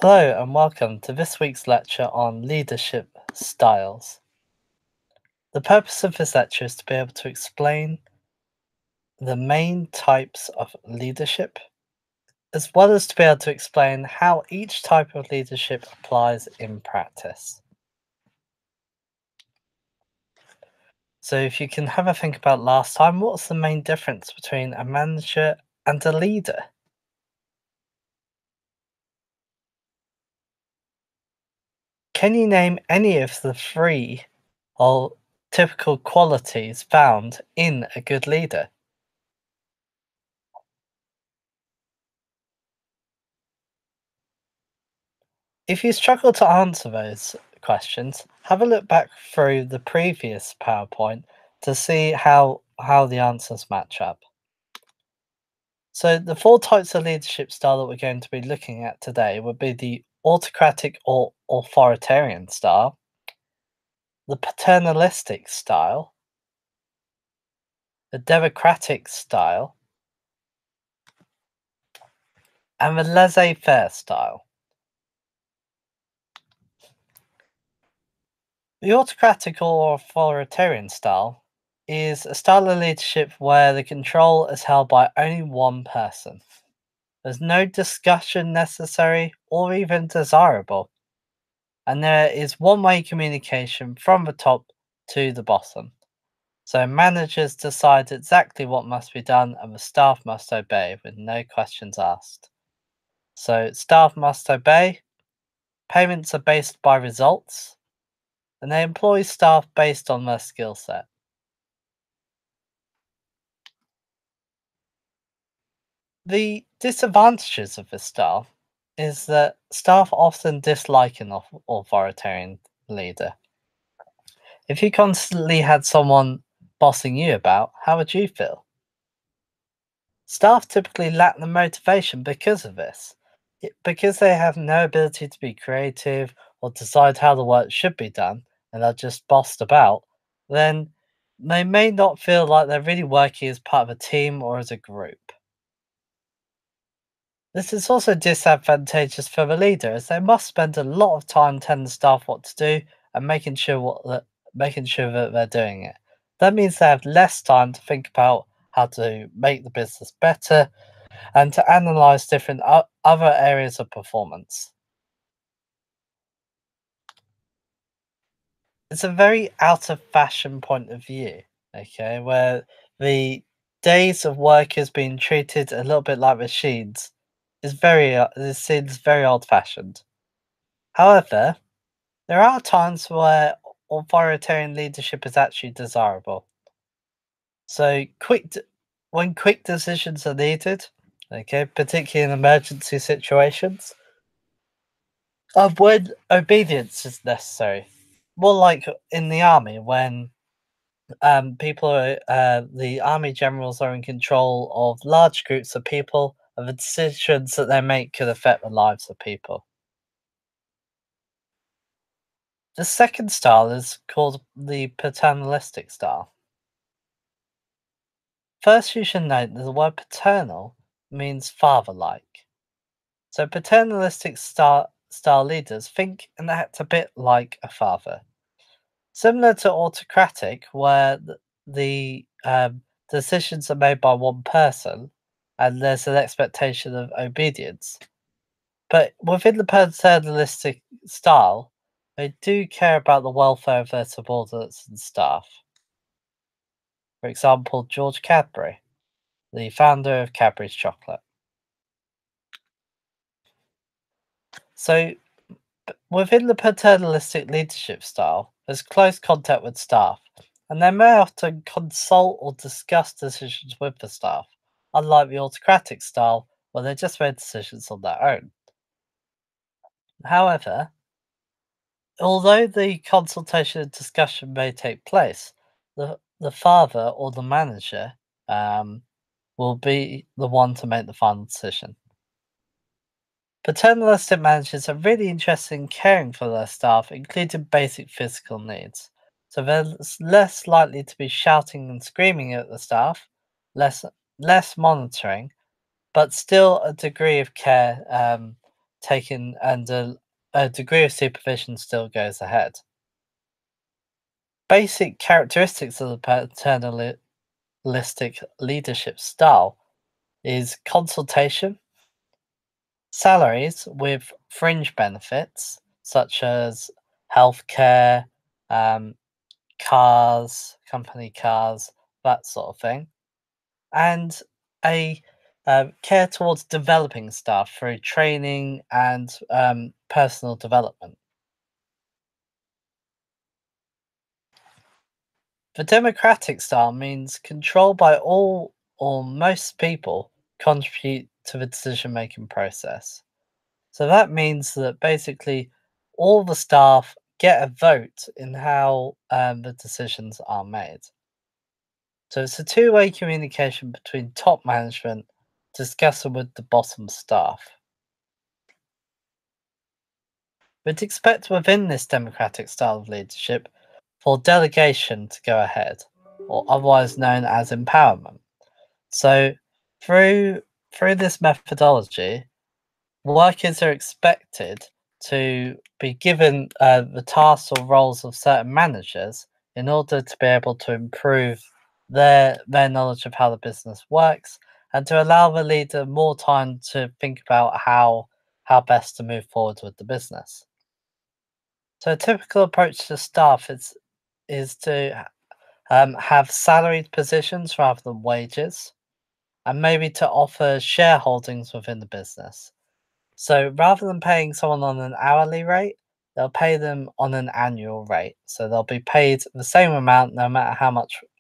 Hello and welcome to this week's lecture on leadership styles. The purpose of this lecture is to be able to explain the main types of leadership, as well as to be able to explain how each type of leadership applies in practice. So, if you can have a think about last time, what's the main difference between a manager and a leader? Can you name any of the three or typical qualities found in a good leader? If you struggle to answer those questions, have a look back through the previous PowerPoint to see how the answers match up. So the four types of leadership style that we're going to be looking at today would be the autocratic or authoritarian style, the paternalistic style, the democratic style, and the laissez-faire style. The autocratic or authoritarian style is a style of leadership where the control is held by only one person. There's no discussion necessary or even desirable, and there is one way communication from the top to the bottom. So managers decide exactly what must be done, and the staff must obey with no questions asked. So staff must obey, payments are based by results, and they employ staff based on their skill set. The disadvantages of this style is that staff often dislike an authoritarian leader. If you constantly had someone bossing you about, how would you feel? Staff typically lack the motivation because of this. Because they have no ability to be creative or decide how the work should be done and are just bossed about, then they may not feel like they're really working as part of a team or as a group. This is also disadvantageous for the leader, as they must spend a lot of time telling the staff what to do and making sure that they're doing it. That means they have less time to think about how to make the business better and to analyze different other areas of performance. It's a very out of fashion point of view, okay, where the days of workers being treated a little bit like machines is seen as very old fashioned. However, there are times where authoritarian leadership is actually desirable. So, when quick decisions are needed, okay, particularly in emergency situations, when obedience is necessary. More like in the army, when the army generals are in control of large groups of people, and the decisions that they make could affect the lives of people. The second style is called the paternalistic style. First, you should note that the word paternal means father like. So, paternalistic style leaders think and act a bit like a father. Similar to autocratic, where the decisions are made by one person and there's an expectation of obedience. But within the paternalistic style, they do care about the welfare of their subordinates and staff. For example, George Cadbury, the founder of Cadbury's Chocolate. So, within the paternalistic leadership style, there's close contact with staff, and they may often consult or discuss decisions with the staff, unlike the autocratic style, where they just make decisions on their own. However, although the consultation and discussion may take place, the father or the manager um, will be the one to make the final decision. Paternalistic managers are really interested in caring for their staff, including basic physical needs. So they're less likely to be shouting and screaming at the staff, less less monitoring, but still a degree of care taken and a degree of supervision still goes ahead. Basic characteristics of the paternalistic leadership style is consultation, salaries with fringe benefits such as healthcare, um, cars, company cars, that sort of thing, and a care towards developing staff through training and personal development. The democratic style means control by all or most people contribute to the decision making process. So that means that basically all the staff get a vote in how the decisions are made. So it's a two-way communication between top management discussing with the bottom staff. We'd expect within this democratic style of leadership for delegation to go ahead, or otherwise known as empowerment. So through through this methodology, workers are expected to be given the tasks or roles of certain managers in order to be able to improve their knowledge of how the business works and to allow the leader more time to think about how best to move forward with the business. So a typical approach to staff is to have salaried positions rather than wages, and maybe to offer shareholdings within the business. So rather than paying someone on an hourly rate, they'll pay them on an annual rate. So they'll be paid the same amount no matter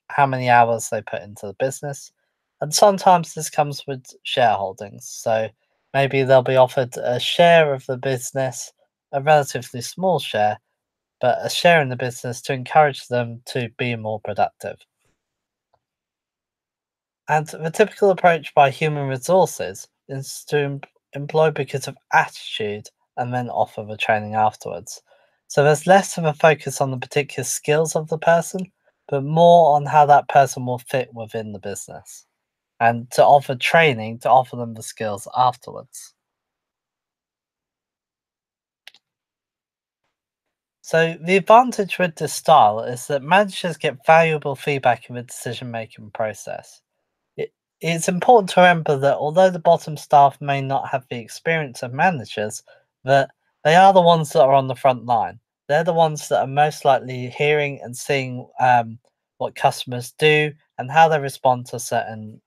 how many hours they put into the business. And sometimes this comes with shareholdings. So maybe they'll be offered a share of the business, a relatively small share, but a share in the business to encourage them to be more productive. And the typical approach by human resources is to employ because of attitude and then offer the training afterwards. So there's less of a focus on the particular skills of the person, but more on how that person will fit within the business and to offer training to offer them the skills afterwards. So the advantage with this style is that managers get valuable feedback in the decision making process. It, it's important to remember that although the bottom staff may not have the experience of managers, that they are the ones that are on the front line. They're the ones that are most likely hearing and seeing what customers do and how they respond to certain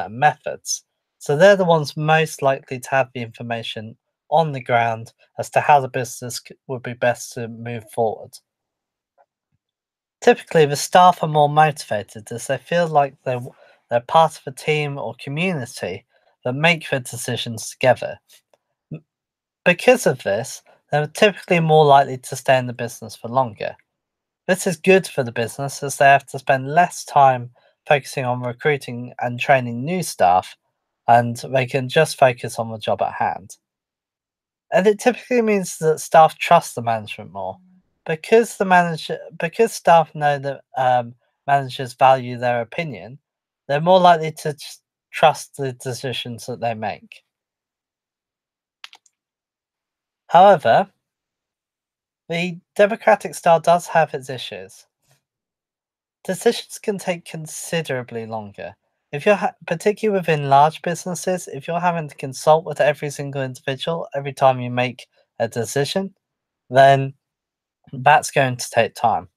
methods. So they're the ones most likely to have the information on the ground as to how the business would be best to move forward. Typically, the staff are more motivated as they feel like they're part of a team or community that make the decisions together. M- Because of this, they're typically more likely to stay in the business for longer. This is good for the business as they have to spend less time focusing on recruiting and training new staff, and they can just focus on the job at hand. And it typically means that staff trust the management more because staff know that managers value their opinion. They're more likely to trust the decisions that they make. However, the democratic style does have its issues. Decisions can take considerably longer. If you're particularly within large businesses, if you're having to consult with every single individual every time you make a decision, then that's going to take time.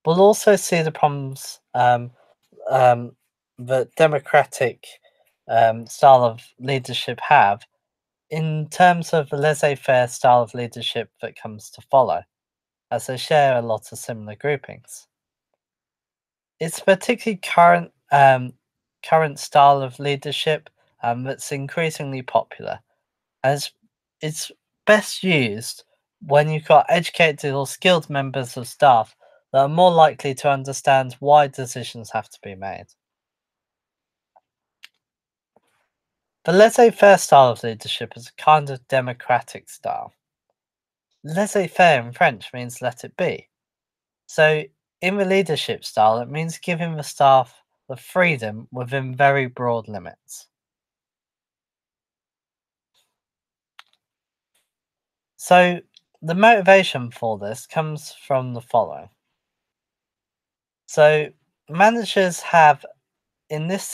We'll also see the problems um, that democratic style of leadership have in terms of the laissez-faire style of leadership that comes to follow, as they share a lot of similar groupings. It's a particularly current style of leadership that's increasingly popular, and it's best used when you've got educated or skilled members of staff that are more likely to understand why decisions have to be made. The laissez-faire style of leadership is a kind of democratic style. Laissez-faire in French means let it be. So in the leadership style, it means giving the staff the freedom within very broad limits. So the motivation for this comes from the following. So managers have in this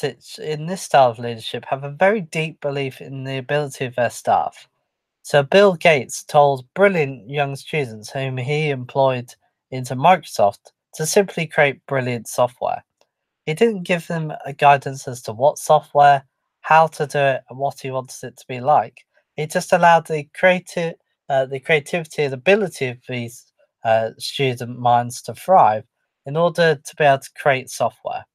style of leadership have a very deep belief in the ability of their staff. So Bill Gates told brilliant young students whom he employed into Microsoft to simply create brilliant software. He didn't give them a guidance as to what software, how to do it, and what he wanted it to be like. He just allowed the creativity and ability of these student minds to thrive in order to be able to create software.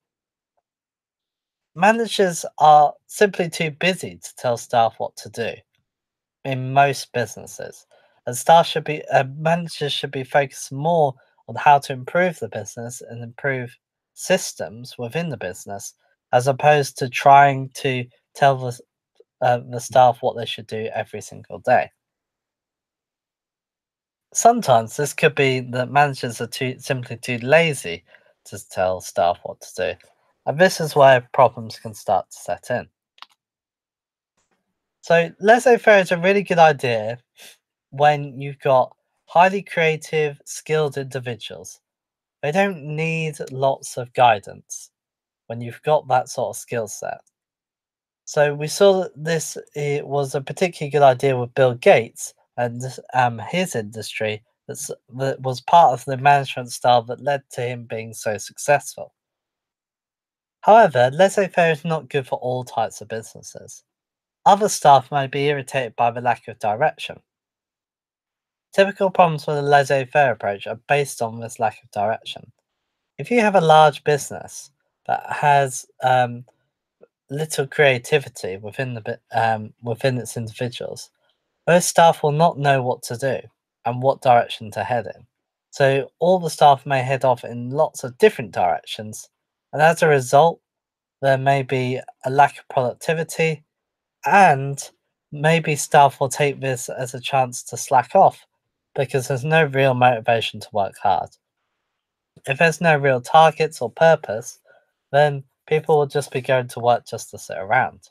Managers are simply too busy to tell staff what to do in most businesses, and managers should be focused more on how to improve the business and improve systems within the business, as opposed to trying to tell the staff what they should do every single day. Sometimes this could be that managers are simply too lazy to tell staff what to do, and this is where problems can start to set in. So laissez-faire is a really good idea when you've got highly creative, skilled individuals. They don't need lots of guidance when you've got that sort of skill set. So we saw that this it was a particularly good idea with Bill Gates and his industry that was part of the management style that led to him being so successful. However, laissez-faire is not good for all types of businesses. Other staff may be irritated by the lack of direction. Typical problems with a laissez-faire approach are based on this lack of direction. If you have a large business that has little creativity within its individuals, those staff will not know what to do and what direction to head in. So all the staff may head off in lots of different directions, and as a result, there may be a lack of productivity, and maybe staff will take this as a chance to slack off because there's no real motivation to work hard. If there's no real targets or purpose, then people will just be going to work just to sit around.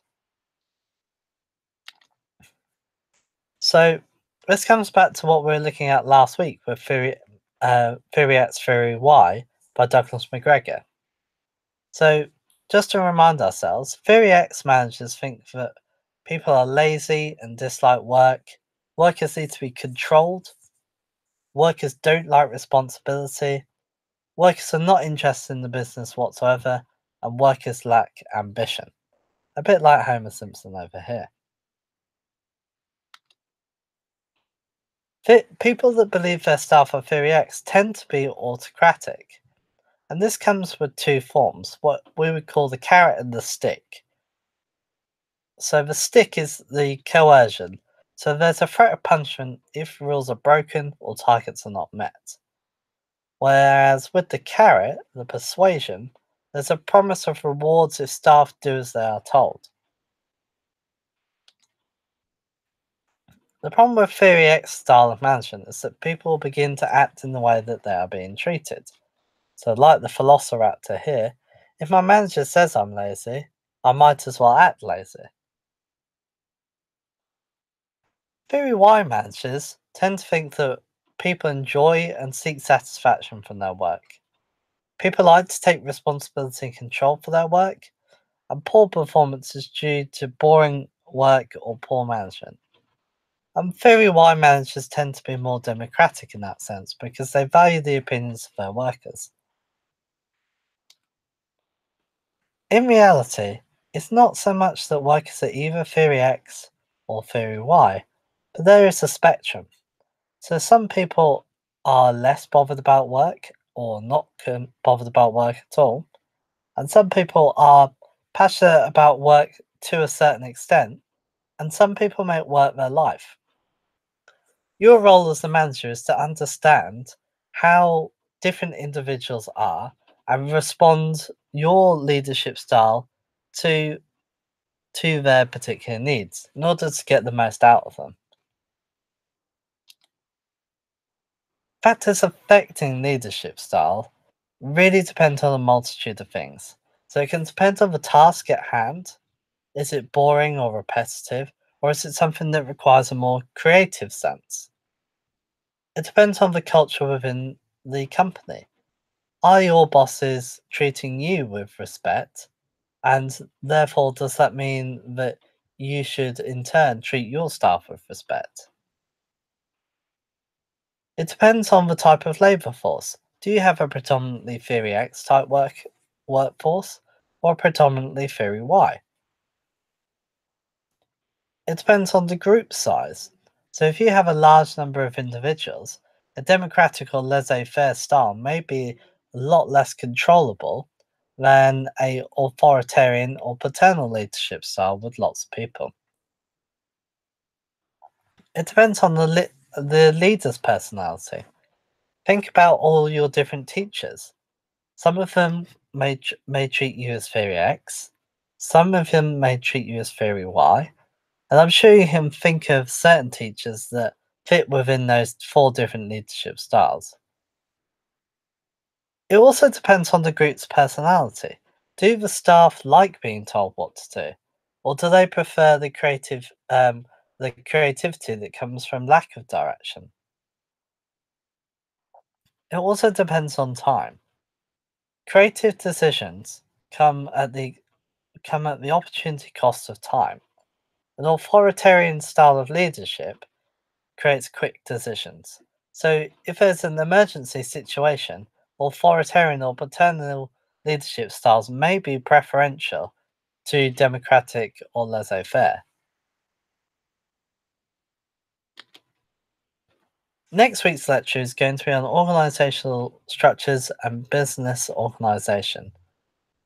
So this comes back to what we were looking at last week with Theory X, Theory Y by Douglas McGregor. So just to remind ourselves, Theory X managers think that people are lazy and dislike work, workers need to be controlled, workers don't like responsibility, workers are not interested in the business whatsoever, and workers lack ambition. A bit like Homer Simpson over here. People that believe their staff are Theory X tend to be autocratic, and this comes with two forms, what we would call the carrot and the stick. So the stick is the coercion. So there's a threat of punishment if rules are broken or targets are not met. Whereas with the carrot, the persuasion, there's a promise of rewards if staff do as they are told. The problem with Theory X style of management is that people begin to act in the way that they are being treated. So, like the Velociraptor here, if my manager says I'm lazy, I might as well act lazy. Theory Y managers tend to think that people enjoy and seek satisfaction from their work. People like to take responsibility and control for their work, and poor performance is due to boring work or poor management. And Theory Y managers tend to be more democratic in that sense because they value the opinions of their workers. In reality, it's not so much that workers are either Theory X or Theory Y, but there is a spectrum. So some people are less bothered about work or not bothered about work at all, and some people are passionate about work to a certain extent, and some people make work their life. Your role as the manager is to understand how different individuals are and respond your leadership style to their particular needs in order to get the most out of them. Factors affecting leadership style really depend on a multitude of things. So it can depend on the task at hand. Is it boring or repetitive? Or is it something that requires a more creative sense? It depends on the culture within the company. Are your bosses treating you with respect? And therefore, does that mean that you should in turn treat your staff with respect? It depends on the type of labour force. Do you have a predominantly Theory X type workforce or a predominantly Theory Y? It depends on the group size. So if you have a large number of individuals, a democratic or laissez-faire style may be a lot less controllable than a authoritarian or paternal leadership style with lots of people. It depends on the leader's personality. Think about all your different teachers. Some of them may treat you as Theory X, some of them may treat you as Theory Y, and I'm sure you can think of certain teachers that fit within those four different leadership styles. It also depends on the group's personality. Do the staff like being told what to do, or do they prefer the creativity that comes from lack of direction? It also depends on time. Creative decisions come at the opportunity cost of time. An authoritarian style of leadership creates quick decisions. So, if there's an emergency situation, authoritarian or paternal leadership styles may be preferential to democratic or laissez faire. Next week's lecture is going to be on organizational structures and business organization.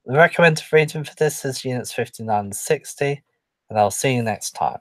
The recommended reading for this is Units 59 and 60, and I'll see you next time.